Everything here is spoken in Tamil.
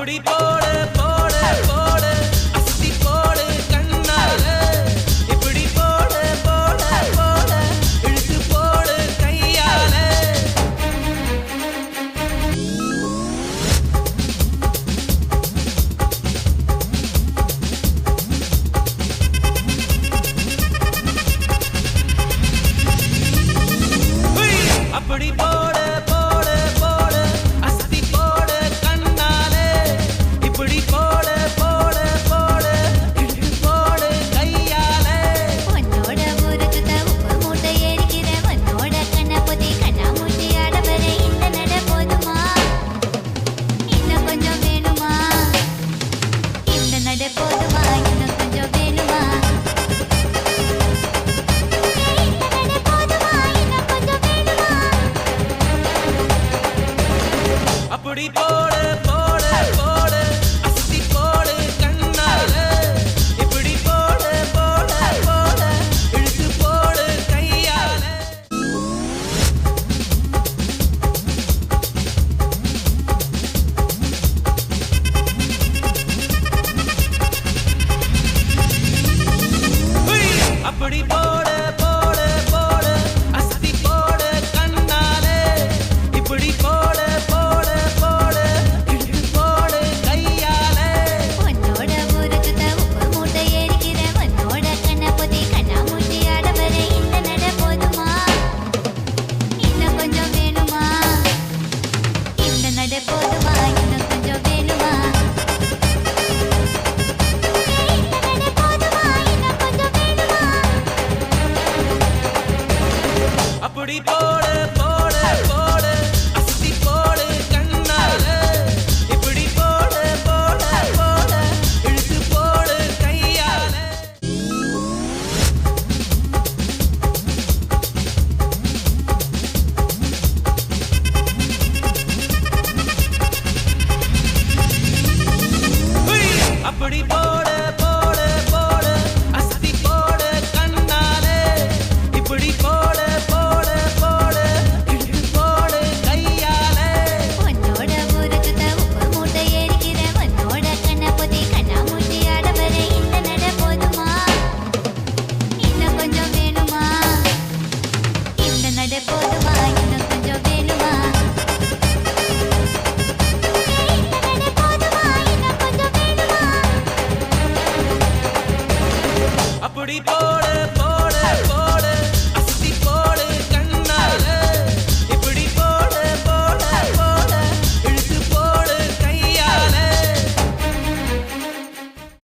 அப்படி போடு போடு போடு அசத்தி போடு கண்ணால இப்படி போடு போடு போடு இழுத்து போடு கையால அப்படி போடு போடு போடு அசத்தி போடு கண்ணால இப்படி போடு போடு போடு இழுத்து போடு கையால உன்னோட ஊருக்கு உப்பு மூட்டை ஏறிக்கிற உன்னோட கண்ண பொதி கண்ணா மூட்டி ஆடவர இந்த நட போதுமா இன்னும் கொஞ்சம் வேணுமா இந்த நட போதுமா இன்னும் கொஞ்சம் வேணுமா அப்படி போடு போடு போடு அசத்தி போடு கண்ணால இப்படி போடு போடு போடு இழுத்து போடு கையால அப்படி போடு போடு போடு அசத்தி போடு கண்ணால இப்படி போடு போடு போடு இழுத்து போடு கையால உன்னோட ஊருக்கு உப்பு மூட்டை ஏறிக்கிற உன்னோட கண்ண பொதி கண்ணா மூட்டி ஆடவர இந்த நட போதுமா இன்னும் கொஞ்சம் வேணுமா இந்த நட போதுமா இன்னும் கொஞ்சம் வேணுமா அப்படி போடு போடு போடு அசத்தி போடு கண்ணால இப்படி போடு போடு போடு இழுத்து போடு கையால அப்படி போடு போடு போடு அசத்தி போடு கண்ணால இப்படி போடு போடு போடு இழுத்து போடு கையால உன்னோட ஊருக்கு உப்பு மூட்டை ஏறிக்கிற உன்னோட கண்ண பொதி கண்ணா மூட்டி ஆடவர இந்த நட போதுமா இன்னும் கொஞ்சம் வேணுமா இந்த நட போதுமா இன்னும் கொஞ்சம் வேணுமா அப்படி போடு போடு போடு